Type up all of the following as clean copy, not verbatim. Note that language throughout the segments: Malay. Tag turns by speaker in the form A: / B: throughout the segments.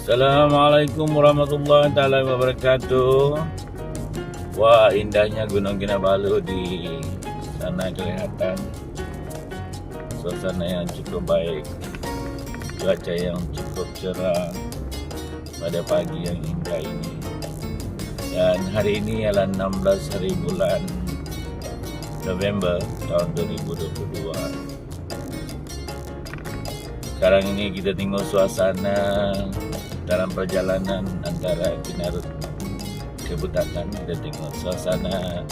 A: Assalamualaikum warahmatullahi taala wabarakatuh. Wah, indahnya Gunung Kinabalu di sana kelihatan. Suasana yang cukup baik, cuaca yang cukup cerah pada pagi yang indah ini. Dan hari ini adalah 16 hari bulan November tahun 2022. Sekarang ini kita tengok suasana dalam perjalanan antara Kinarut ke Butatan. Kita tengok suasana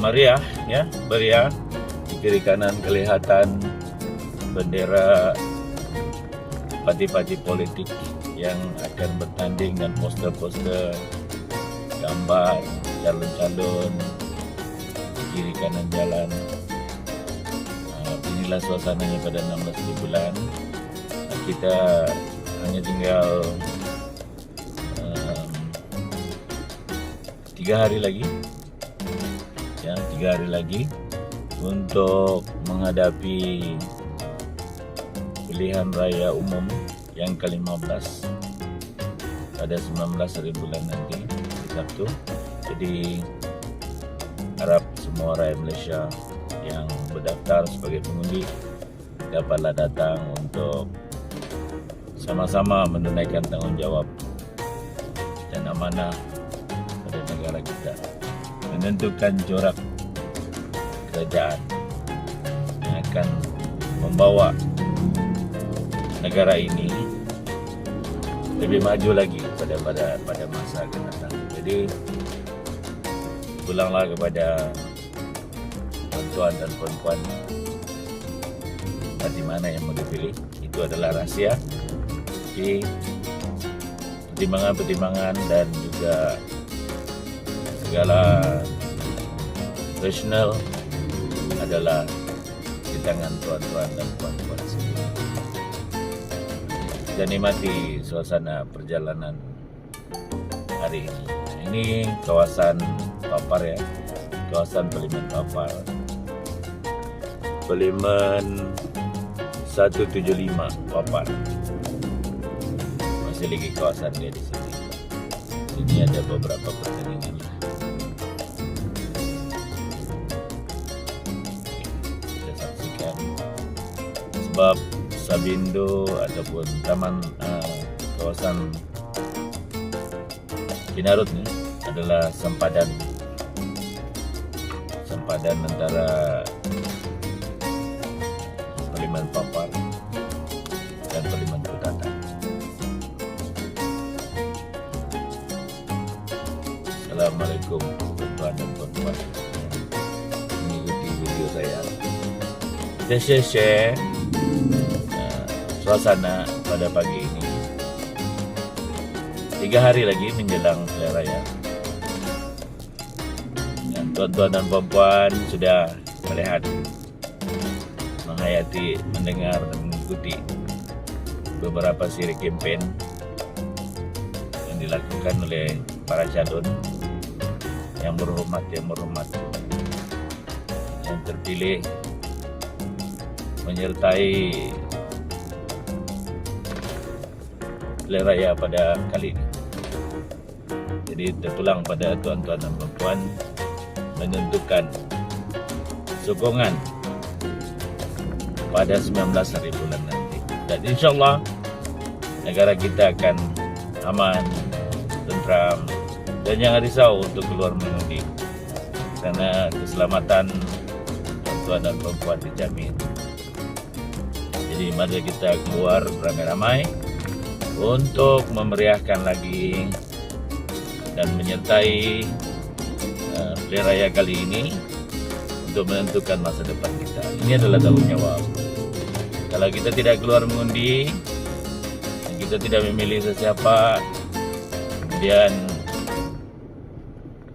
A: meriah, ya, meriah. Di kiri kanan kelihatan bendera parti-parti politik yang akan bertanding dan poster-poster gambar calon-calon di kiri kanan jalan. Inilah suasananya pada 16 bulan. Kita hanya tinggal 3 hari lagi, ya, 3 hari lagi untuk menghadapi pilihan raya umum yang ke-15 pada 19 hari bulan nanti, di Sabtu. Jadi harap semua rakyat Malaysia yang berdaftar sebagai pengundi dapatlah datang untuk sama-sama menunaikan tanggungjawab dan amanah pada negara kita, menentukan corak kerajaan yang akan membawa negara ini lebih maju lagi pada masa akan datang. Jadi pulanglah kepada tuan dan puan-puan, di mana yang mau dipilih itu adalah rahasia. Jadi pertimbangan-pertimbangan dan juga segala rasional adalah di tangan tuan-tuan dan puan-puan sendiri. Dan nikmati suasana perjalanan hari ini. Ini kawasan Papar, ya, kawasan Parlimen Papar, Parlimen 175 Papar. Masih lagi kawasan dia di sini. Sini ada beberapa pertandingan lah. Kita saksikan sebab Sabindo ataupun taman kawasan Kinarut ni adalah sempadan antara Parlimen Papar dan Parlimen Butatan. Assalamualaikum tuan dan puan-puan mengikuti video saya. Kita share suasana pada pagi ini. 3 hari lagi menjelang pilihan raya. Dan tuan-tuan dan puan-puan sudah melihat, menghayati, mendengar dan mengikuti beberapa siri kempen yang dilakukan oleh para calon yang berhormat, yang terpilih menyertai pilihan raya pada kali ini. Jadi terpulang pada tuan-tuan dan puan-puan menentukan sokongan pada 19 hari bulan nanti. Dan insyaAllah negara kita akan aman, tentram, dan jangan risau untuk keluar mengundi, karena keselamatan tuan-tuan dan puan-puan dijamin. Jadi mari kita keluar beramai-ramai untuk memeriahkan lagi dan menyertai pilihan raya kali ini untuk menentukan masa depan kita. Ini adalah tanggungjawab. Kalau kita tidak keluar mengundi, kita tidak memilih sesiapa, kemudian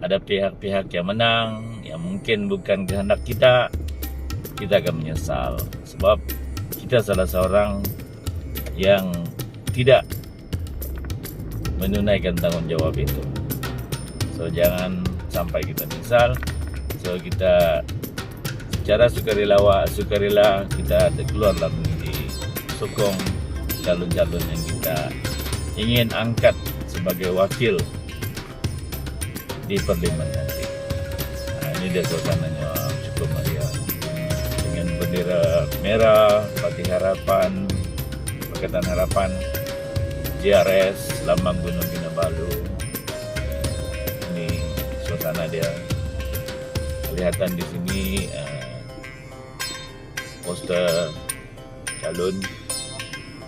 A: ada pihak-pihak yang menang yang mungkin bukan kehendak kita akan menyesal. Sebab kita salah seorang yang tidak menunaikan tanggungjawab itu. So jangan sampai kita menyesal. So kita secara sukarela kita keluarlah menjadi sokong calon-calon yang kita ingin angkat sebagai wakil di parlimen nanti. Nah, ini dia suasananya cukup meriah dengan bendera merah, Parti Harapan, Pakatan Harapan, JRS, lambang Gunung Kinabalu. Ini suasana dia. Kelihatan di sini poster calon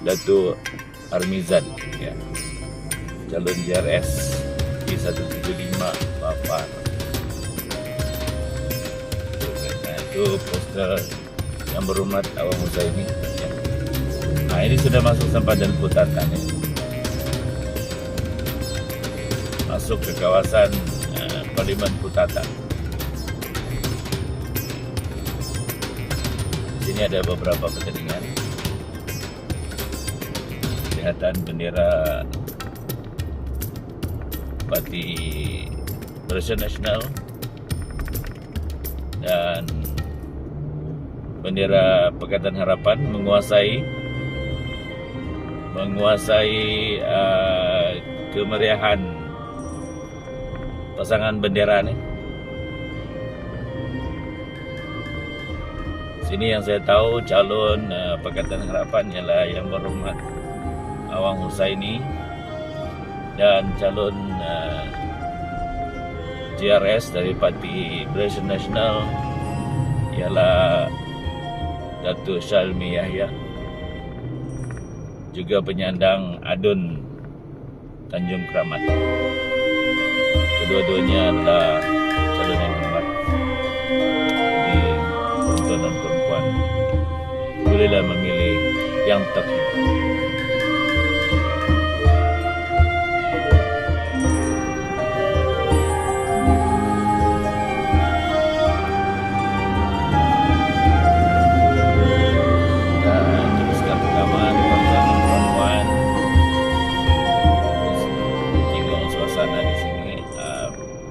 A: Datuk Armizan, ya, calon JRS P175 Papar. Nah, itu poster yang berhormat Awang Husaini, ya. Nah, ini sudah masuk sempadan Putatan, ya. Masuk ke kawasan Parlimen Putatan. Di sini ada beberapa pertandingan. Kelihatan bendera Parti Barisan Nasional dan bendera Pakatan Harapan menguasai kemeriahan pasangan bendera nih. Sini yang saya tahu calon Pakatan Harapan ialah Yang Berhormat Awang Husaini dan calon JRS dari Parti Barisan Nasional ialah Datuk Syalmi Yahya, juga penyandang Adun Tanjung Kramat. Kedua-duanya adalah calon yang hormat di peruntukan perempuan. Bolehlah memilih yang terbaik.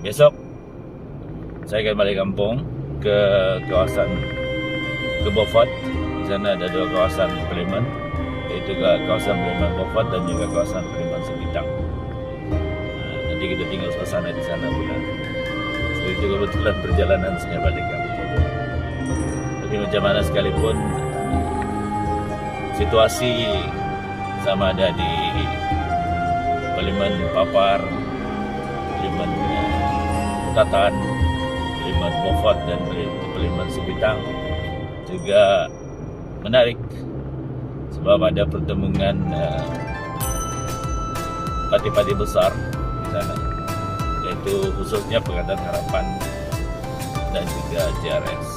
A: Besok saya akan balik kampung ke kawasan Beaufort. Di sana ada dua kawasan parlimen, yaitu kawasan parlimen Beaufort dan juga kawasan parlimen Sebidang. Nanti kita tinggal suasana di sana pula. So itu kebetulan perjalanan saya balik kampung. Tapi macam mana sekalipun situasi sama ada di parlimen Papar, parlimen Putatan, parlimen Beaufort dan parlimen Sebidang juga menarik sebab ada pertemuan parti-parti besar di sana, yaitu khususnya Pakatan Harapan dan juga JRS.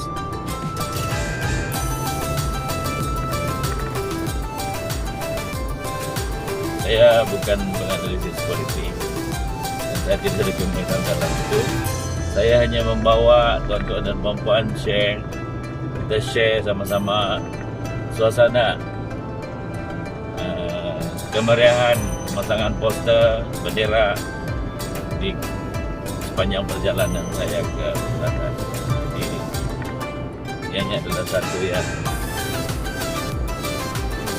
A: Saya bukan menganalisis politik, saya tidak ada pemikiran dalam itu. Saya hanya membawa tuan-tuan dan puan-puan kita share sama-sama suasana kemeriahan pemasangan poster bendera di sepanjang perjalanan saya ke Putatan. Ini adalah satu yang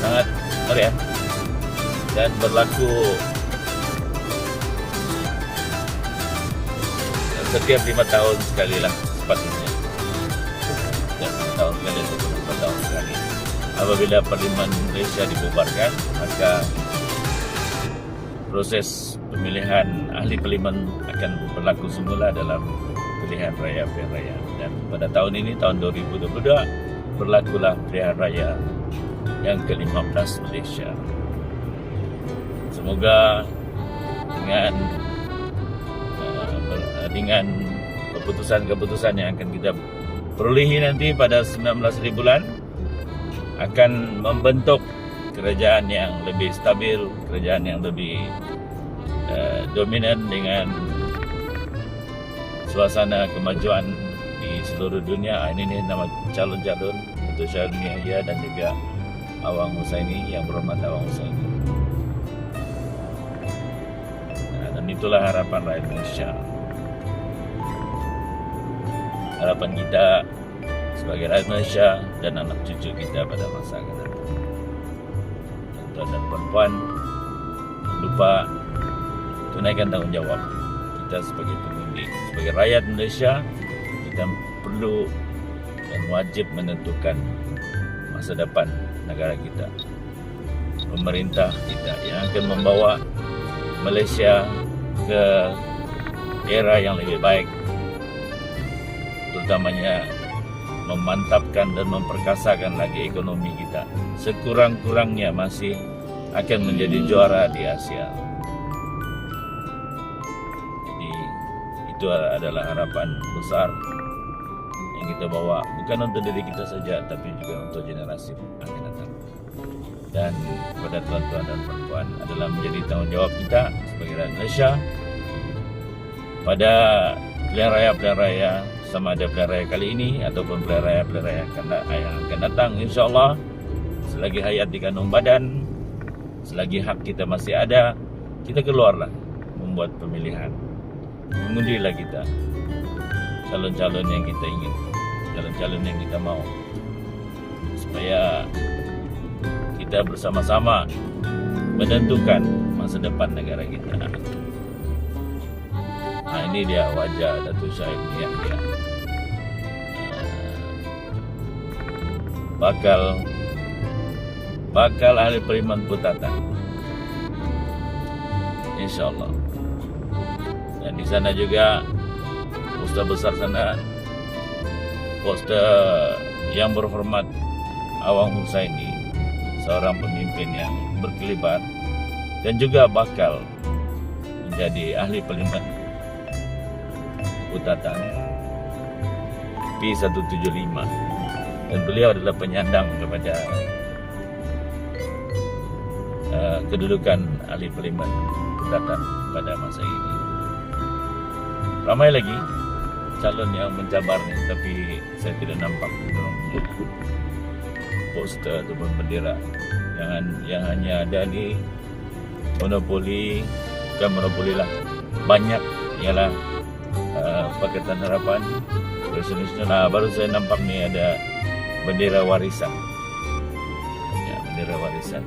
A: sangat meriah dan berlaku setiap 5 tahun sekali lah sepatutnya. Setiap 5 tahun sekali atau 5 tahun sekali. Apabila Parlimen Malaysia dibubarkan, maka proses pemilihan ahli parlimen akan berlaku semula dalam pilihan raya pilihan raya. Dan pada tahun ini, tahun 2022, berlakulah pilihan raya yang ke-15 Malaysia. Semoga dengan keputusan-keputusan yang akan kita perolehi nanti pada 19 hari bulan akan membentuk kerajaan yang lebih stabil, kerajaan yang lebih dominan dengan suasana kemajuan di seluruh dunia. Ini nama calon-calon Datuk Syalmi Yahya dan juga Awang Husaini, Yang Berhormat Awang Husaini. Dan itulah harapan rakyat Malaysia. Harapan kita sebagai rakyat Malaysia dan anak cucu kita pada masa akan datang. tuan-tuan dan puan-puan, lupa tunaikan tanggung jawab kita sebagai pengundi, sebagai rakyat Malaysia. Kita perlu dan wajib menentukan masa depan negara kita, pemerintah kita yang akan membawa Malaysia ke era yang lebih baik, terutamanya memantapkan dan memperkasakan lagi ekonomi kita. Sekurang-kurangnya masih akan menjadi juara di Asia. Jadi itu adalah harapan besar yang kita bawa, bukan untuk diri kita saja, tapi juga untuk generasi akan datang. Dan kepada tuan-tuan dan puan-puan, adalah menjadi tanggung jawab kita sebagai rakyat Malaysia pada pilihan raya sama ada pilihan raya kali ini ataupun pilihan raya yang akan datang, insyaAllah selagi hayat di kandung badan, selagi hak kita masih ada, kita keluarlah membuat pemilihan, mengundilah kita calon-calon yang kita ingin, calon-calon yang kita mau, supaya kita bersama-sama menentukan masa depan negara kita. Nah, ini dia wajah Datuk Syahid Niat dia. Bakal ahli Parlimen Putatan, InsyaAllah. Dan di sana juga poster besar sana, poster yang berhormat Awang Husaini, seorang pemimpin yang berkelibat dan juga bakal menjadi ahli Parlimen Putatan P175, dan beliau adalah penyandang kepada kedudukan ahli Parlimen Putatan pada masa ini. Ramai lagi calon yang mencabar ni, tapi saya tidak nampak poster ataupun bendera yang hanya ada di monopoli, bukan monopoli lah, banyak ialah Pakatan Harapan, Barisan Nasional. Baru saya nampak ni ada bendera warisan. Ya, bendera warisan.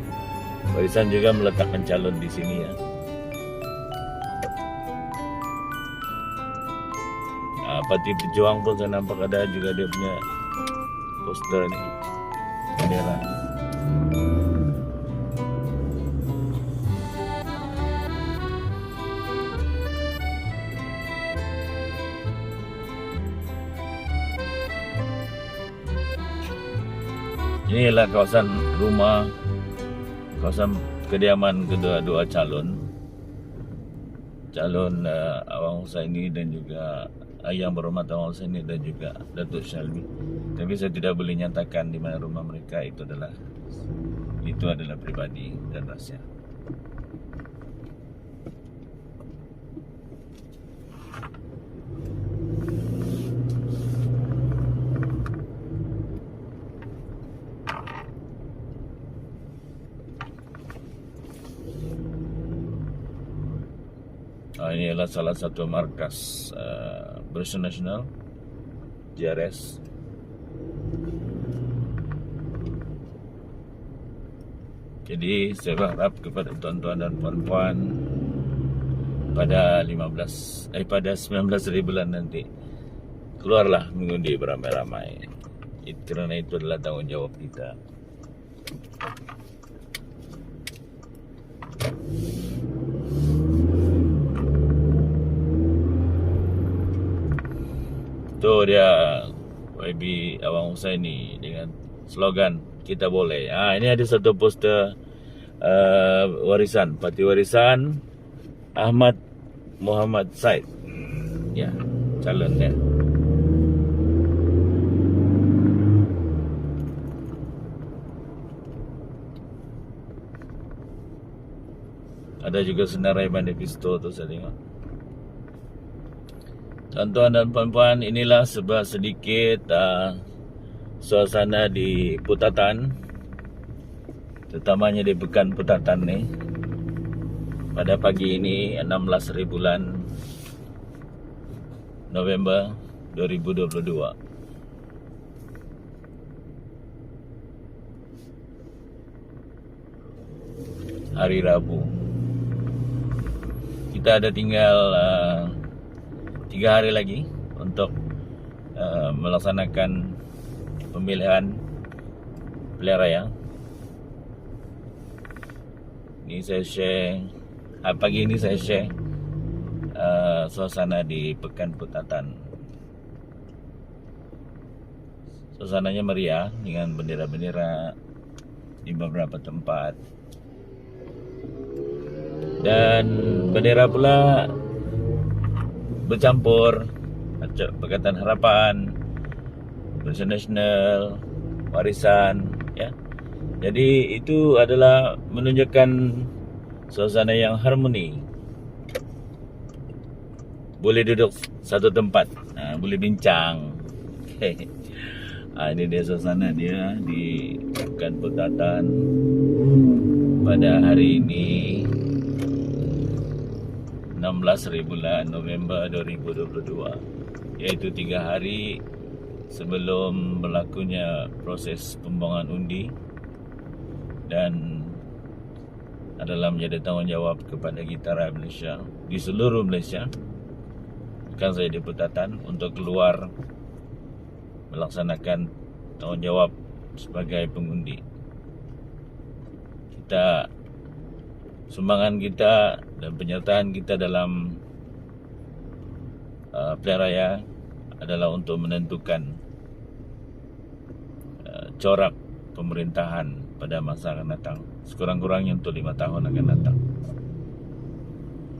A: Warisan juga meletakkan calon di sini ya. Parti Pejuang pun saya nampak ada juga dia punya poster ni, bendera. Ini adalah kawasan rumah, kawasan kediaman kedua-dua calon Awang Husaini dan juga Yang Berhormat Awang Husaini dan juga Datuk Syalmi. Tapi saya tidak boleh nyatakan di mana rumah mereka. Itu adalah pribadi dan rahsia. Ini adalah salah satu markas Barisan Nasional, JRS. Jadi saya berharap kepada tuan-tuan dan puan-puan pada 19 bulan nanti keluarlah mengundi beramai-ramai. Kerana itu adalah tanggung jawab kita. Itu dia YB Awang Husaini dengan slogan kita boleh. Ini ada satu poster warisan, Parti Warisan Ahmad Muhammad Said. Ya, calonnya. Ada juga senarai manifesto tu saya tengok. Tuan-tuan dan puan-puan, inilah sedikit suasana di Putatan, terutamanya di Pekan Putatan ni. Pada pagi ini 16 hari bulan November 2022. hari Rabu. Kita ada tinggal 3 hari lagi untuk melaksanakan pemilihan pilihan raya. Ini saya share, pagi ini saya share suasana di Pekan Putatan. Suasananya meriah dengan bendera-bendera di beberapa tempat, dan bendera pula bercampur, Pakatan Harapan, Barisan Nasional, Warisan, ya. Jadi itu adalah menunjukkan suasana yang harmoni. Boleh duduk satu tempat, boleh bincang. Ini dia suasana dia di Pekan Putatan pada hari ini 16 bulan November 2022, iaitu 3 hari sebelum berlakunya proses pembuangan undi, dan adalah menjadi tanggungjawab kepada kita rakyat Malaysia di seluruh Malaysia, bukan saja di Putatan, untuk keluar melaksanakan tanggungjawab sebagai pengundi. Sumbangan kita dan penyertaan kita dalam pilihan raya adalah untuk menentukan corak pemerintahan pada masa akan datang, sekurang-kurangnya untuk 5 tahun akan datang.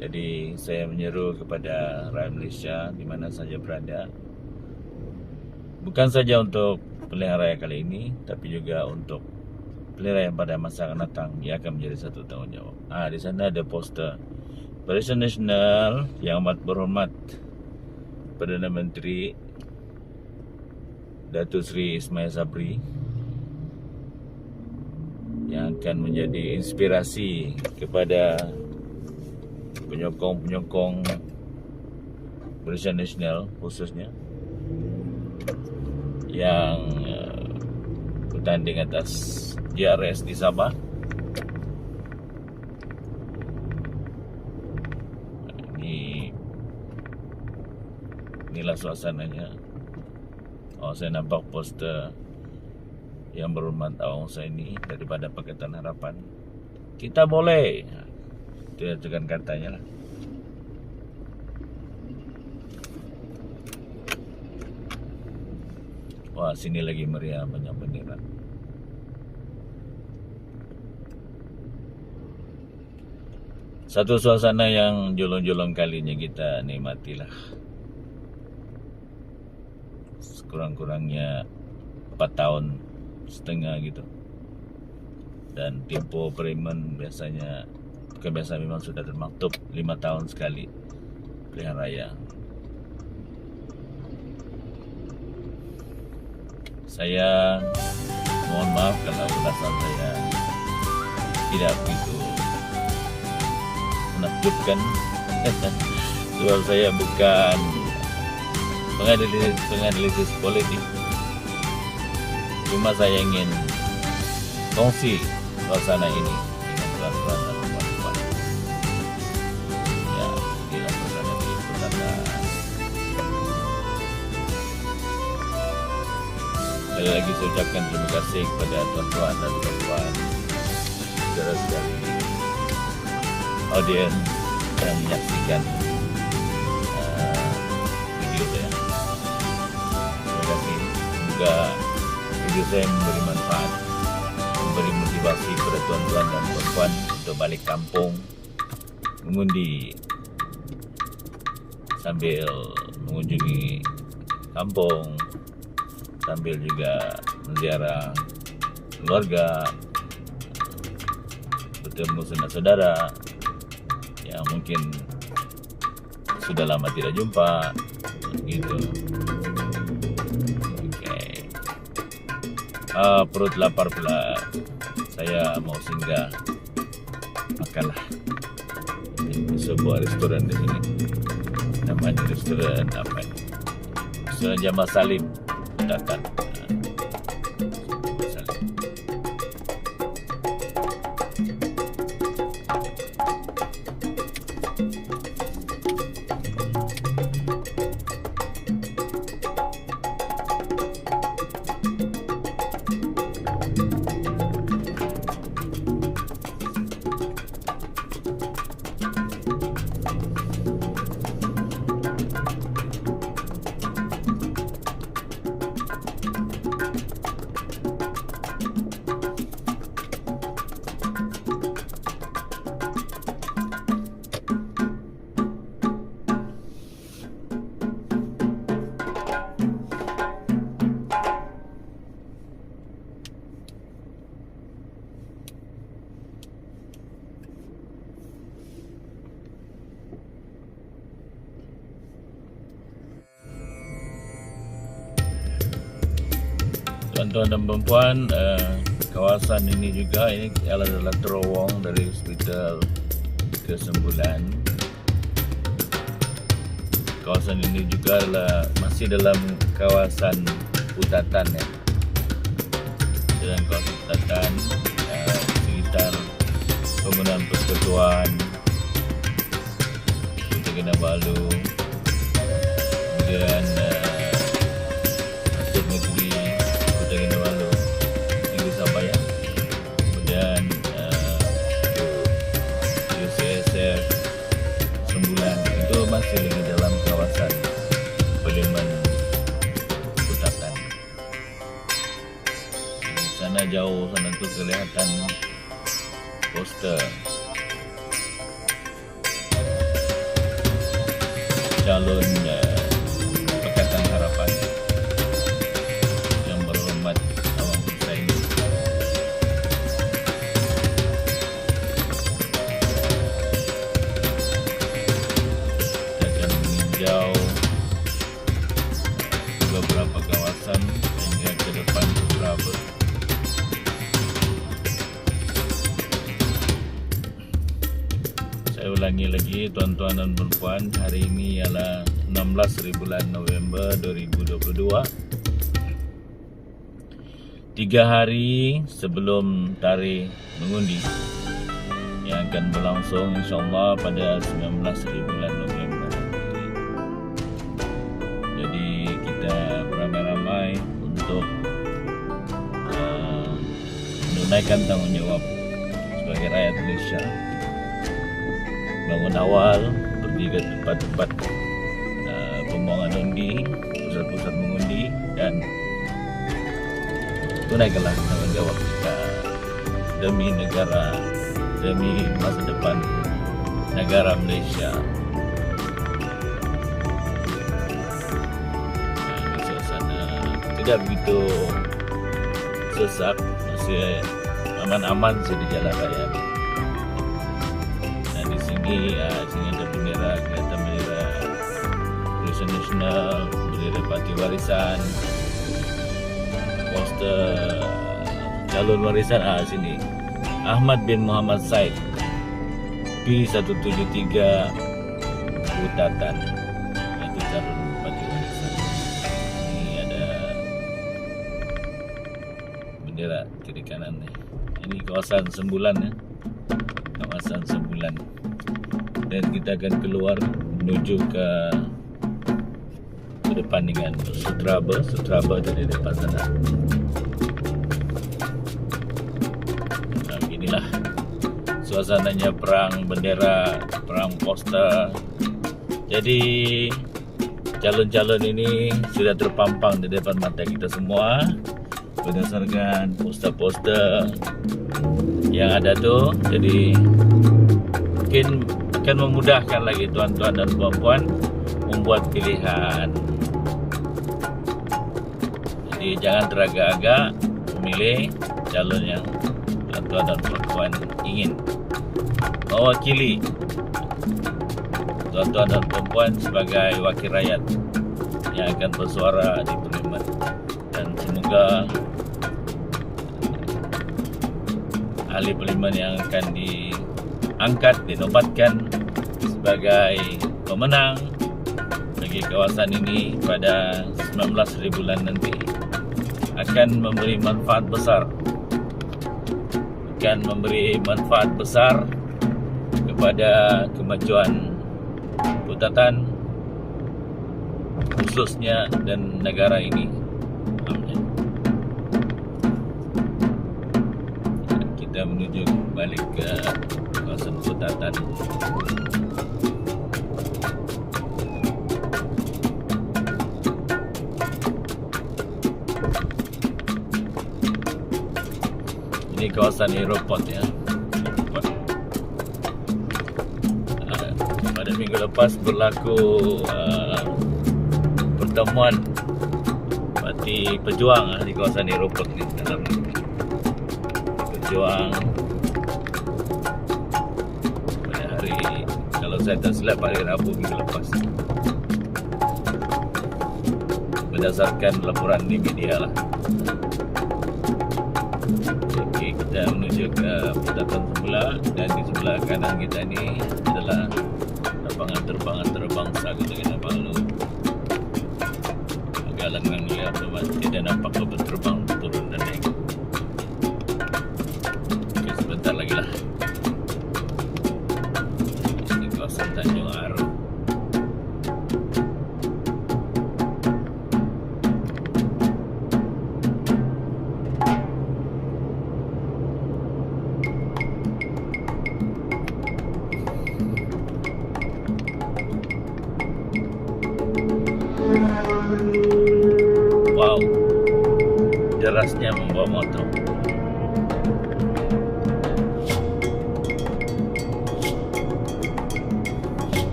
A: Jadi saya menyeru kepada rakyat Malaysia di mana saja berada, bukan saja untuk pilihan raya kali ini, tapi juga untuk pilihan raya pada masa akan datang, ia akan menjadi satu tanggungjawab. Di sana ada poster Barisan Nasional Yang Amat Berhormat Perdana Menteri Datuk Seri Ismail Sabri, yang akan menjadi inspirasi kepada penyokong-penyokong Barisan Nasional, khususnya yang bertanding atas JRS di Sabah. Inilah suasananya. Saya nampak poster Yang Berhormat Awang Husaini daripada Pakatan Harapan. Kita boleh, itu kan katanya lah. Wah, sini lagi meriah, banyak bendera. Satu suasana yang jolong-jolong kalinya kita nikmatilah. Sekurang-kurangnya 4 tahun setengah gitu. Dan tempoh perimen biasanya, bukan biasa, memang sudah termaktub 5 tahun sekali pilihan raya. Saya mohon maaf kalau ulasan saya tidak begitu menakjubkan. Sebab saya bukan penganalisis politik. Cuma saya ingin kongsi suasana ini dengan tuan-tuan dan puan-puan. Ya, inilah suasana di Putatan. Sekali lagi saya ucapkan terima kasih kepada tuan-tuan dan puan-puan, saudara-saudari audiens yang menyaksikan video saya. Terima kasih. Semoga video saya memberi manfaat, memberi motivasi kepada tuan-tuan dan puan-puan untuk balik kampung mengundi, sambil mengunjungi kampung, sambil juga menziarah keluarga, bertemu saudara-saudara yang mungkin sudah lama tidak jumpa, gitu. Oke. Perut lapar pula, saya mau singgah makanlah di sebuah restoran di sini. Namanya restoran apa ini? Restoran Jamal Salim Putatan. Tuan-tuan dan perempuan, kawasan ini juga ini adalah terowong dari hospital ke Sembulan. Kawasan ini juga masih dalam kawasan Putatan ya. Dalam kawasan Putatan, sekitar pembangunan persekutuan Kota Kinabalu, kemudian Masjid Negeri Kota Kinabalu, Negeri Sabaya, kemudian UCSF Sembulan, itu masih di dalam kawasan Parlimen Putatan. Di sana jauh sana tu kelihatan poster calon Pakatan Harapan yang berhormat Awang Hussein. Kita akan meninjau beberapa kawasan hingga ke depan beberapa. Saya ulangi lagi tuan-tuan dan perempuan, hari ini ialah 16 bulan November 2022, 3 hari sebelum tarikh mengundi yang akan berlangsung insyaAllah pada 19 bulan November. Jadi kita beramai-ramai untuk menunaikan tanggungjawab sebagai rakyat Malaysia, bangun awal, pergi ke tempat-tempat pembuangan undi, pusat-pusat mengundi, dan tunaikanlah tanggungjawab kita demi negara, demi masa depan negara Malaysia. Ini suasana tidak begitu sesak, masih aman-aman di jalan raya. Sini ada bendera, kelihatan bendera Malaysia Nasional, bendera Parti Warisan, poster calon warisan sini Ahmad bin Muhammad Said P173 Putatan, itu calon Parti Warisan. Ini ada bendera kiri kanan nih. Ini kawasan Sembulan ya, kawasan Sembulan. Dan kita akan keluar menuju ke depan dengan Sutraba dari depan sana. Nah, inilah suasananya perang bendera, perang poster. Jadi calon-calon ini sudah terpampang di depan mata kita semua berdasarkan poster-poster yang ada tuh. Jadi mungkin akan memudahkan lagi tuan-tuan dan puan-puan membuat pilihan. Jadi jangan teragak-agak memilih calon yang tuan-tuan dan puan-puan ingin mewakili tuan-tuan dan puan-puan sebagai wakil rakyat yang akan bersuara di Parlimen. Dan semoga ahli Parlimen yang akan diangkat, dinobatkan sebagai pemenang bagi kawasan ini pada 19 bulan nanti akan memberi manfaat besar, kepada kemajuan Putatan khususnya dan negara ini. Amin. Kita menuju balik ke kawasan Putatan. Ini kawasan aeroport ya. Pada minggu lepas berlaku pertemuan Parti Pejuang di kawasan aeroport ni. Dalam Pejuang pada hari, kalau saya tak silap, hari Rabu minggu lepas, berdasarkan laporan di media lah. menuju ke pusatan semula, dan di sebelah kanan kita ini adalah lapangan terbangsa Kota Kinabalu. Agak lengang lihat rumah, tidak nampak kabut terbang turun dan naik. Oke, sebentar lagi lah. Ini kawasan Tanjung Aru. Wow, derasnya membawa motor.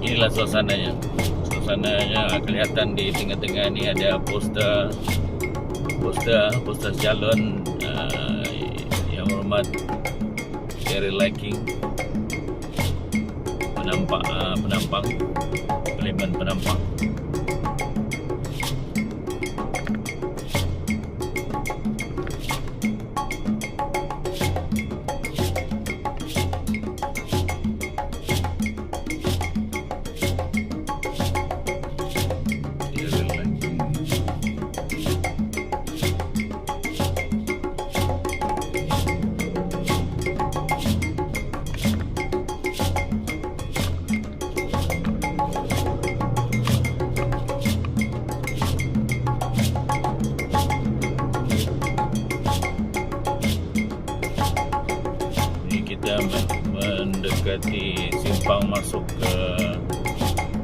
A: Inilah suasananya. Suasananya kelihatan di tengah-tengah ini ada poster calon yang hormat Carey Liking, penampang Kaliman penampang. Kita mendekati simpang masuk ke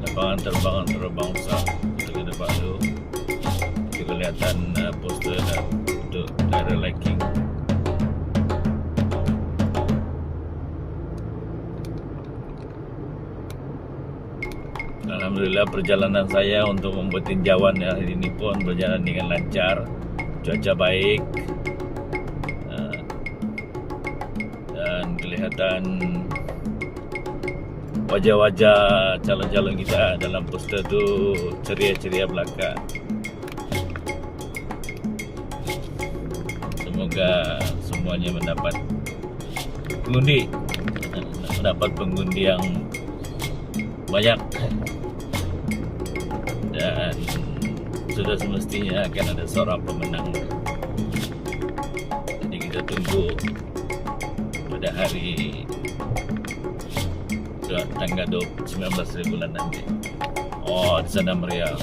A: lapangan terbangsa Kota Kinabalu. Itu kelihatan poster untuk Carey Liking. Alhamdulillah, perjalanan saya untuk membuat tinjauan hari ini pun berjalan dengan lancar. Cuaca baik. Kelihatan wajah-wajah calon-calon kita dalam poster itu ceria-ceria belaka. Semoga semuanya mendapat pengundi yang banyak, dan sudah semestinya akan ada seorang pemenang. Jadi kita tunggu pada hari tanggal 19 bulan nanti. Oh, di sana meriah.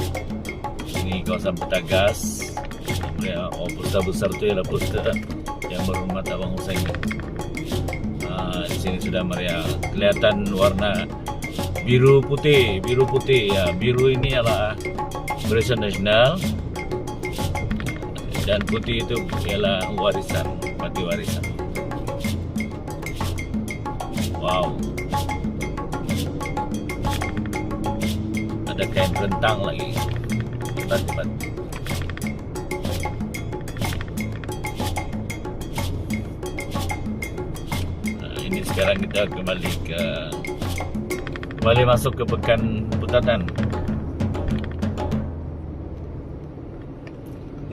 A: Ini kawasan Petagas. Meriah. Oh, poster besar tu ialah poster yang berhormat Abang Husaini. Di sini sudah meriah. Kelihatan warna biru putih ya. Biru ini ialah Barisan Nasional, dan putih itu ialah warisan, parti warisan. Wow, ada kain rentang lagi. Hebat. Nah, ini sekarang kita kembali masuk ke Pekan Putatan.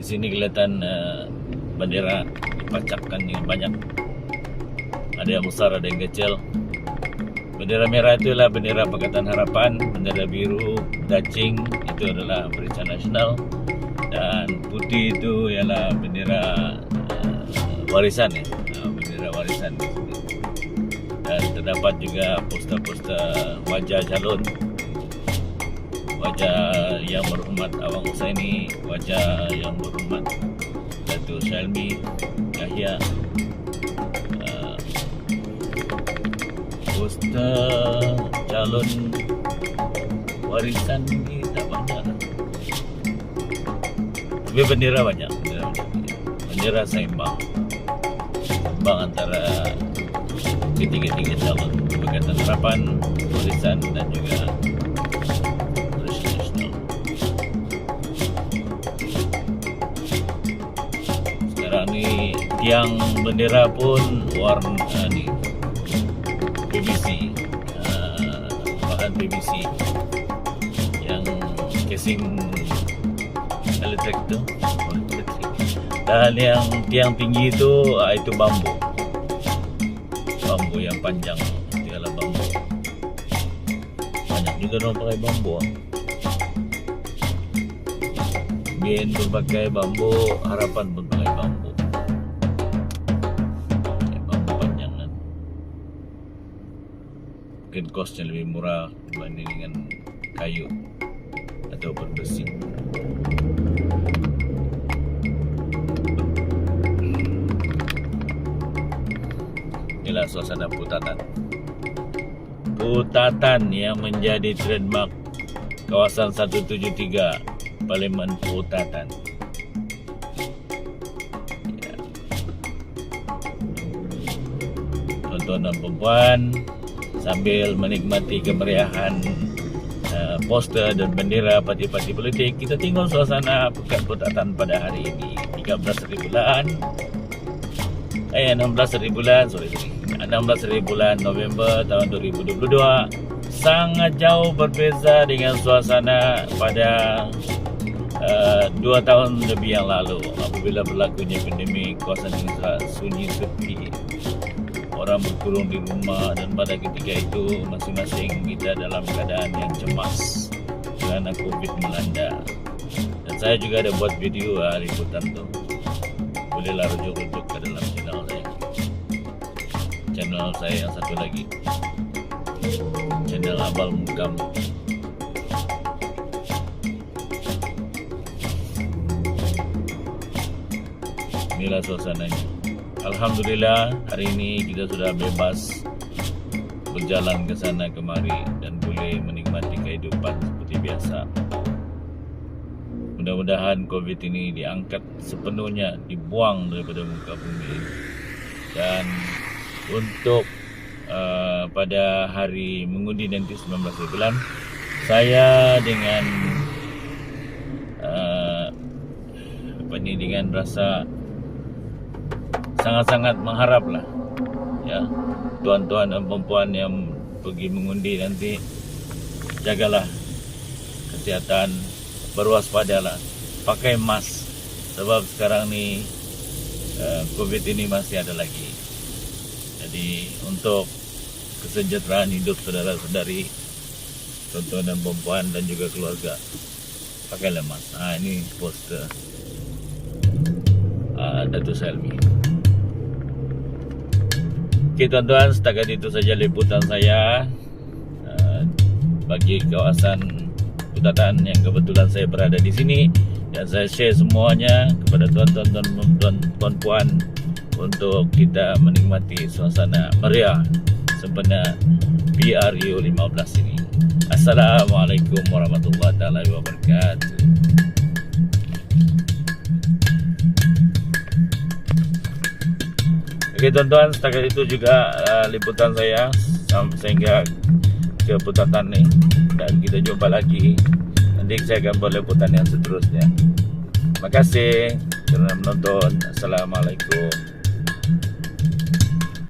A: Di sini kelihatan bendera dipacakkan dengan banyak. Ada yang besar, ada yang kecil. Bendera merah itu adalah bendera Pakatan Harapan, bendera biru dacing itu adalah Barisan Nasional, dan putih itu ialah bendera warisan ya, bendera warisan. Dan terdapat juga poster-poster wajah calon, wajah yang berhormat Abang Husaini, wajah yang berhormat Datuk Syalmi Yahya. Poster calon warisan ini tak banyak, tapi bendera banyak. Bendera seimbang antara ketiga-tiga calon Pakatan Harapan, warisan, dan juga Barisan Nasional. Sekarang ni tiang bendera pun warna ni PVC, bahan PVC yang casing elektrik tu, Dan yang tiang tinggi itu bambu yang panjang, itulah bambu. Banyak juga orang pakai bambu. Bin pun pakai bambu, Harapan pun pakai bambu. Bambu panjangan. Mungkin kosnya lebih murah dibanding dengan kayu ataupun besi. Inilah suasana Putatan yang menjadi trademark kawasan 173 Palembang Putatan. Ya. Tuan-tuan dan puan sambil menikmati kemeriahan poster dan bendera parti-parti politik, kita tengok suasana Pekan Putatan pada hari ini 16 bulan November tahun 2022. Sangat jauh berbeza dengan suasana pada 2 tahun lebih yang lalu apabila berlakunya pandemik. Kawasan ini sunyi sepi, orang berkurung di rumah, dan pada ketika itu masing-masing kita dalam keadaan yang cemas kerana COVID melanda. Dan saya juga ada buat video liputan tu. Bolehlah rujuk-rujuk ke dalam channel saya yang satu lagi, channel Abal Mukam. Inilah suasananya. Alhamdulillah, hari ini kita sudah bebas berjalan ke sana kemari dan boleh menikmati kehidupan seperti biasa. Mudah-mudahan COVID ini diangkat sepenuhnya, dibuang daripada muka bumi. Dan untuk pada hari mengundi nanti 19 bulan, saya dengan dengan rasa sangat-sangat mengharaplah, ya, tuan-tuan dan puan yang pergi mengundi nanti, jagalah kesihatan, berwaspadalah, pakai mask, sebab sekarang ni COVID ini masih ada lagi. Jadi untuk kesejahteraan hidup saudara-saudari, tuan-tuan dan puan dan juga keluarga, pakailah mask. Ini poster Datuk Selmi. Okey tuan-tuan, setakat itu saja liputan saya bagi kawasan Putatan yang kebetulan saya berada di sini, dan saya share semuanya kepada tuan-tuan dan puan-puan untuk kita menikmati suasana meriah sempena PRU 15 ini. Assalamualaikum warahmatullahi wabarakatuh. Okey tuan-tuan, setakat itu juga liputan saya sehingga ke Putatan ni, dan kita jumpa lagi. Nanti saya akan buat liputan yang seterusnya. Terima kasih kerana menonton. Assalamualaikum.